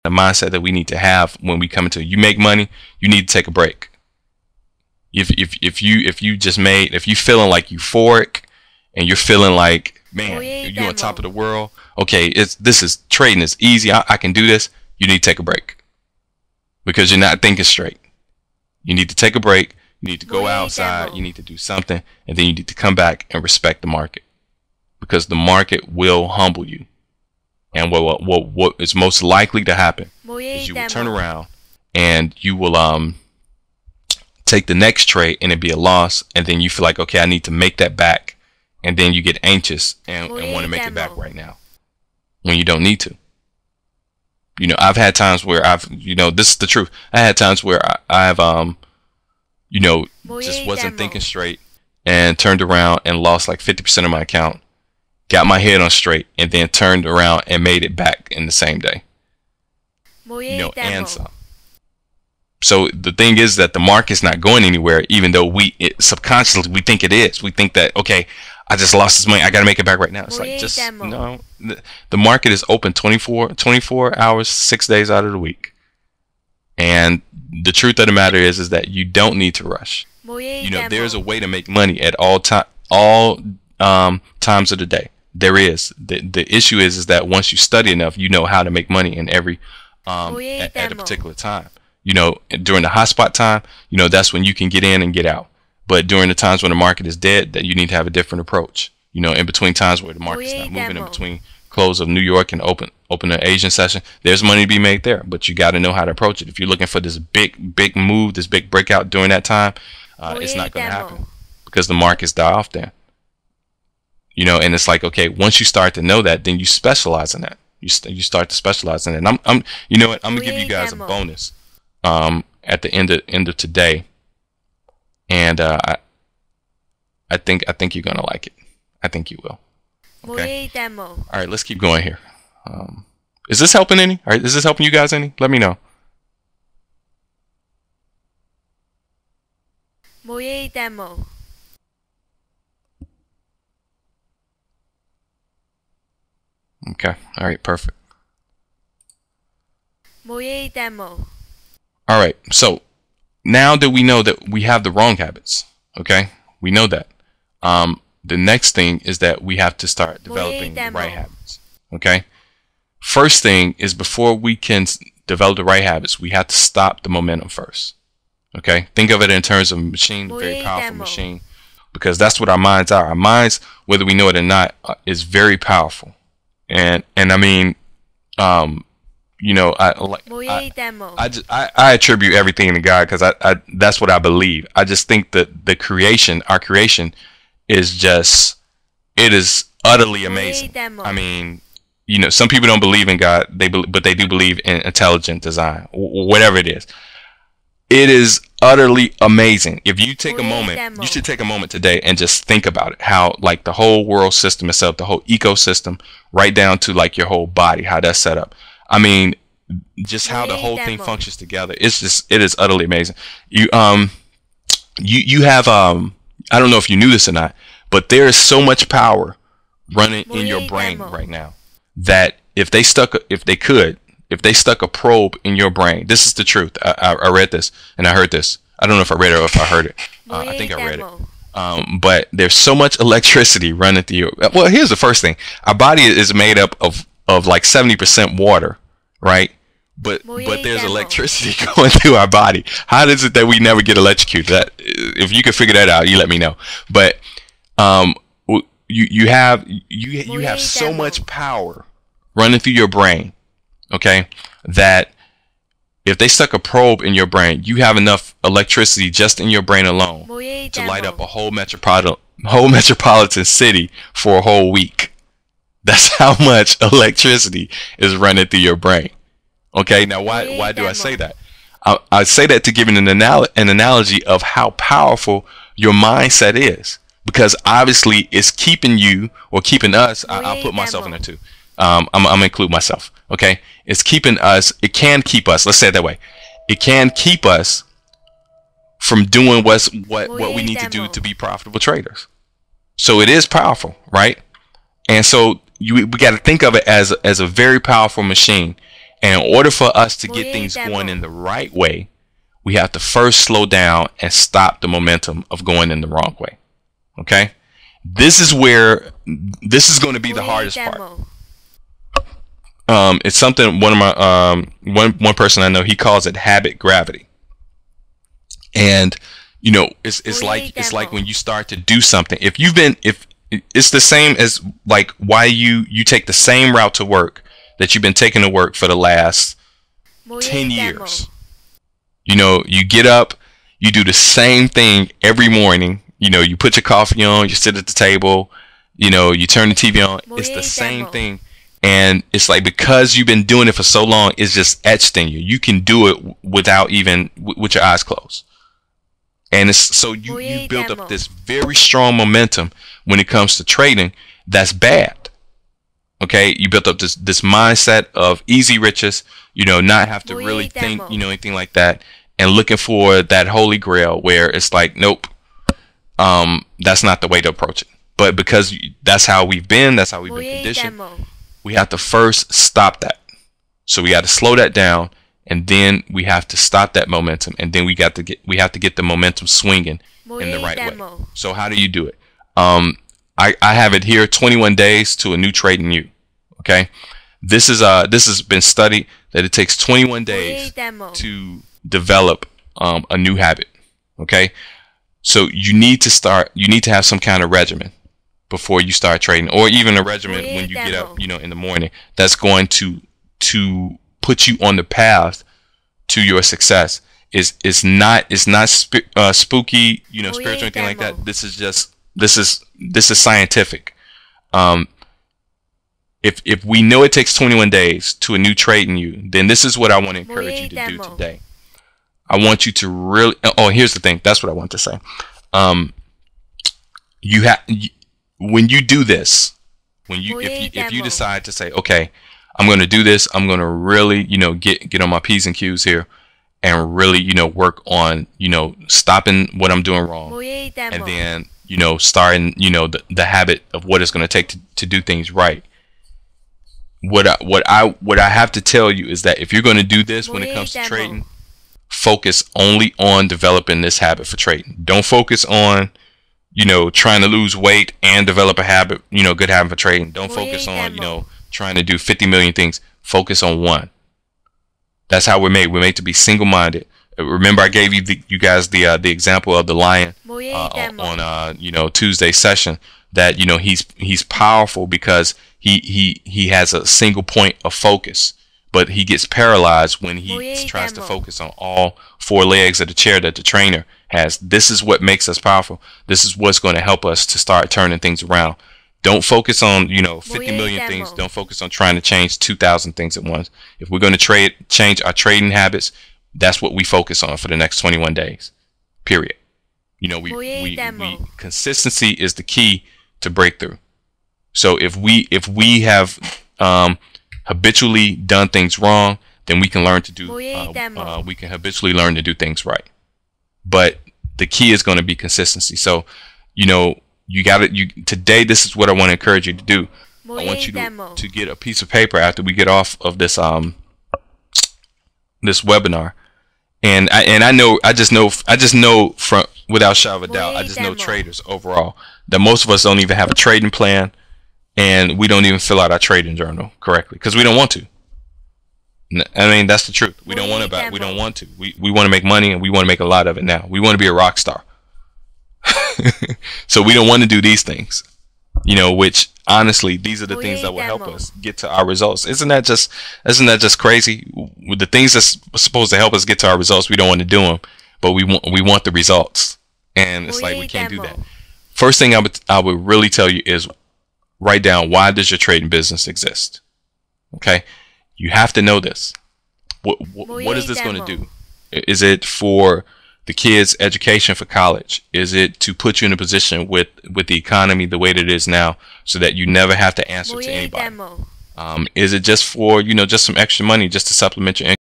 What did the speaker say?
the mindset that we need to have when we come into it. You make money, you need to take a break. If you feeling like euphoric and you're feeling like, man, you're on top of the world, okay, this is trading is easy, I can do this, you need to take a break. Because you're not thinking straight. You need to take a break, you need to go outside, you need to do something, and then you need to come back and respect the market. Because the market will humble you. And what is most likely to happen is you will turn around and you will take the next trade and it be a loss, and then you feel like, okay, I need to make that back, and then you get anxious and want to make it back right now when you don't need to. You know, I've had times where this is the truth. I had times where I've just wasn't thinking straight and turned around and lost like 50% of my account, got my head on straight, and then turned around and made it back in the same day. And some. So the thing is that the market's not going anywhere, even though subconsciously we think it is. We think that, okay, I just lost this money, I got to make it back right now. It's like, just no. The market is open 24 hours, 6 days out of the week. And the truth of the matter is that you don't need to rush. There's a way to make money at all times of the day. There is. The issue is that once you study enough, you know how to make money in every at a particular time. During the hotspot time, that's when you can get in and get out. But during the times when the market is dead, that you need to have a different approach. In between times where the market's not moving, in between close of New York and open the Asian session, there's money to be made there. But you got to know how to approach it. If you're looking for this big move, this big breakout during that time, it's not going to happen because the markets die off then. And it's like, okay, once you start to know that, then you specialize in that. You start to specialize in it. And I'm going to give you guys a bonus at the end of today. And I think you're gonna like it. I think you will. Okay. All right, let's keep going here. Is this helping any? All right, is this helping you guys any? Let me know. Okay. All right. Perfect. All right. So now that we know that we have the wrong habits, okay, we know that. The next thing is that we have to start developing the right habits. Okay. First thing is, before we can develop the right habits, we have to stop the momentum first. Okay. Think of it in terms of a machine, a very powerful machine, because that's what our minds are. Our minds, whether we know it or not, is very powerful. And I mean, I attribute everything to God, because I that's what I believe. I just think that our creation is it is utterly amazing. I mean, some people don't believe in God, but they do believe in intelligent design, whatever it is. It is utterly amazing. If you take a moment, you should take a moment today and just think about it. How, like, the whole world system is set up, the whole ecosystem, right down to like your whole body, how that's set up. I mean, just how the whole thing functions together. It is utterly amazing. You have I don't know if you knew this or not, but there is so much power running in your brain right now that if they stuck a probe in your brain, this is the truth. I read this and I heard this. I don't know if I read it or if I heard it. I think I read it. But there's so much electricity running through you. Well, here's the first thing. Our body is made up of like 70% water, right? But there's electricity going through our body. How is it that we never get electrocuted? If you can figure that out, you let me know. But you have so much power running through your brain, okay, that if they stuck a probe in your brain, you have enough electricity just in your brain alone to light up a whole metropolitan city for a whole week. That's how much electricity is running through your brain. Okay, now why do I say that? I say that to give an analogy of how powerful your mindset is, because obviously it's keeping you, or keeping us. I'll put myself in there too. I'm gonna include myself. Okay, it's keeping us. It can keep us. Let's say it that way. It can keep us from doing what we need to do to be profitable traders. So it is powerful, right? And so we got to think of it as a very powerful machine. And in order for us to get things going in the right way, we have to first slow down and stop the momentum of going in the wrong way. Okay? This is going to be the hardest part. It's something one of my one person I know, he calls it habit gravity. And it's like when you start to do something. If it's the same as like why you take the same route to work that you've been taking to work for the last 10 years. You get up, you do the same thing every morning. You put your coffee on, you sit at the table, you turn the TV on. It's the same thing. And it's like, because you've been doing it for so long, it's just etched in you. You can do it without even with your eyes closed. And it's so you built up this very strong momentum when it comes to trading. That's bad. Okay, you built up this mindset of easy riches. Not have to really think anything like that, and looking for that holy grail where it's like, nope, that's not the way to approach it. But because that's how we've been conditioned, we have to first stop that. So we got to slow that down, and then we have to stop that momentum, and then we have to get the momentum swinging in the right way. So how do you do it? I have it here: 21 days to a new trading you. Okay, this has been studied that it takes 21 days to develop a new habit. Okay, so you need to have some kind of regimen before you start trading, or even a regimen when you get up, in the morning, that's going to put you on the path to your success. It's not spooky, spiritual, anything like that. This is scientific. If we know it takes 21 days to a new trading you, then this is what I want to encourage you to do today. I want you to really. Oh, here's the thing. That's what I want to say. When you do this, if you decide to say, okay, I'm going to do this, I'm going to really, get on my P's and Q's here, and really, work on, stopping what I'm doing wrong, and then, starting, the habit of what it's going to take to do things right. What I have to tell you is that if you're going to do this when it comes to trading, focus only on developing this habit for trading. Don't focus on trying to lose weight and develop a habit, good habit for trading. Don't focus on, trying to do 50 million things. Focus on one. That's how we're made. We're made to be single-minded. Remember, I gave you guys the example of the lion on Tuesday session, that he's powerful because he has a single point of focus, but he gets paralyzed when he tries to focus on all four legs of the chair that the trainer has. This is what makes us powerful. This is what's going to help us to start turning things around. Don't focus on 50 million things. Don't focus on trying to change 2,000 things at once. If we're going to change our trading habits, that's what we focus on for the next 21 days. Period. Consistency is the key to breakthrough. So if we have habitually done things wrong, then we can learn to do. We can habitually learn to do things right. But the key is going to be consistency. So, today, this is what I want to encourage you to do. I want you to get a piece of paper after we get off of this this webinar. And I just know from without shadow of a doubt, I just know traders overall that most of us don't even have a trading plan, and we don't even fill out our trading journal correctly because we don't want to. I mean, that's the truth. We don't want to. We want to make money, and we want to make a lot of it now. We want to be a rock star. So we don't want to do these things, which honestly, these are the things that will help us get to our results. Isn't that just crazy? With the things that's supposed to help us get to our results, we don't want to do them, but we want the results, and it's like we can't do that. First thing I would really tell you is write down, why does your trading business exist? Okay, you have to know this. What is this going to do? Is it for the kids' education for college? Is it to put you in a position with the economy the way that it is now, so that you never have to answer to anybody? Is it just for just some extra money just to supplement your income?